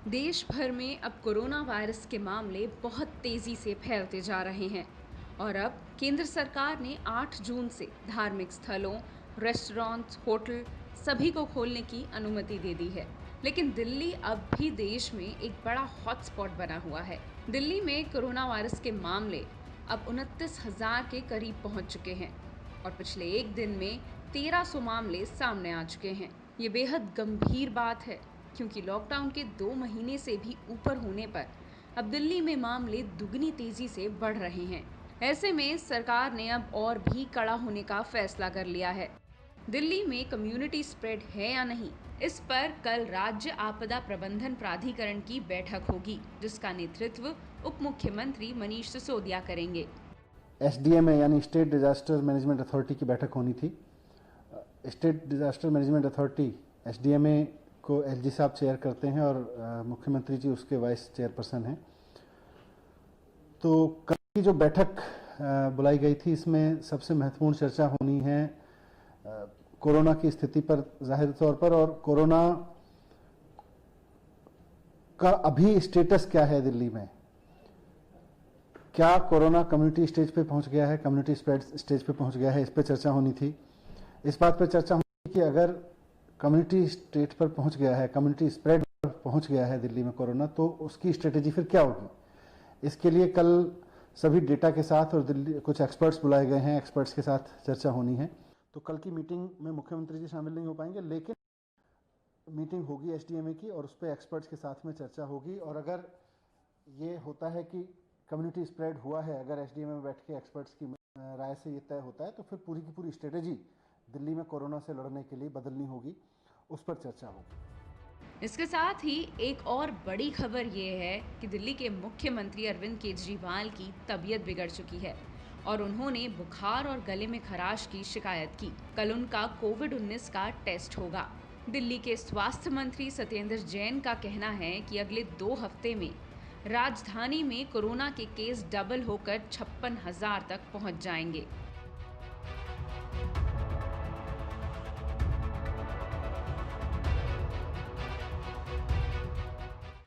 देश भर में अब कोरोना वायरस के मामले बहुत तेजी से फैलते जा रहे हैं और अब केंद्र सरकार ने 8 जून से धार्मिक स्थलों, रेस्टोरेंट्स, होटल सभी को खोलने की अनुमति दे दी है। लेकिन दिल्ली अब भी देश में एक बड़ा हॉटस्पॉट बना हुआ है। दिल्ली में कोरोना वायरस के मामले अब 29,000 के करीब पहुंच चुके हैं और पिछले एक दिन में 1300 मामले सामने आ चुके हैं। ये बेहद गंभीर बात है क्योंकि लॉकडाउन के 2 महीने से भी ऊपर होने पर अब दिल्ली में मामले दुगनी तेजी से बढ़ रहे हैं। ऐसे में सरकार ने अब और भी कड़ा होने का फैसला कर लिया है। दिल्ली में कम्युनिटी स्प्रेड है या नहीं, इस पर कल राज्य आपदा प्रबंधन प्राधिकरण की बैठक होगी, जिसका नेतृत्व उप मुख्यमंत्री मनीष सिसोदिया करेंगे। SDMA यानी स्टेट डिजास्टर मैनेजमेंट अथॉरिटी की बैठक होनी थी। State disaster management authority SDMA को LG साहब चेयर करते हैं और मुख्यमंत्री जी उसके वाइस चेयरपर्सन हैं। तो कल की जो बैठक बुलाई गई थी, इसमें सबसे महत्वपूर्ण चर्चा होनी है कोरोना की स्थिति पर जाहिर तौर पर, और कोरोना का अभी स्टेटस क्या है दिल्ली में। क्या कोरोना कम्युनिटी स्टेज पे पहुंच गया है, कम्युनिटी स्प्रेड स्टेज पे पहुंच गया है, इस पे चर्चा होनी थी। इस बात पे चर्चा होनी थी कि अगर कम्युनिटी स्टेज पर पहुंच गया है, कम्युनिटी स्प्रेड पर पहुंच गया है दिल्ली में कोरोना, तो उसकी स्ट्रेटेजी फिर क्या होगी। इसके लिए कल सभी डेटा के साथ और दिल्ली कुछ एक्सपर्ट्स बुलाए गए हैं, एक्सपर्ट्स के साथ चर्चा होनी है। तो कल की मीटिंग में मुख्यमंत्री जी शामिल नहीं हो पाएंगे, लेकिन मीटिंग होगी SDMA की और उस पर एक्सपर्ट्स के साथ में चर्चा होगी। और अगर ये होता है कि कम्युनिटी स्प्रेड हुआ है, अगर SDMA में बैठ के एक्सपर्ट्स की राय से ये तय होता है, तो फिर पूरी की पूरी स्ट्रेटेजी दिल्ली में कोरोना से लड़ने के लिए बदलनी होगी, उस पर चर्चा होगी। इसके साथ ही एक और बड़ी खबर ये है कि दिल्ली के मुख्यमंत्री अरविंद केजरीवाल की तबीयत बिगड़ चुकी है और उन्होंने बुखार और गले में खराश की शिकायत की। कल उनका कोविड-19 का टेस्ट होगा। दिल्ली के स्वास्थ्य मंत्री सत्येंद्र जैन का कहना है कि अगले 2 हफ्ते में राजधानी में कोरोना के केस डबल होकर 56,000 तक पहुंच जाएंगे।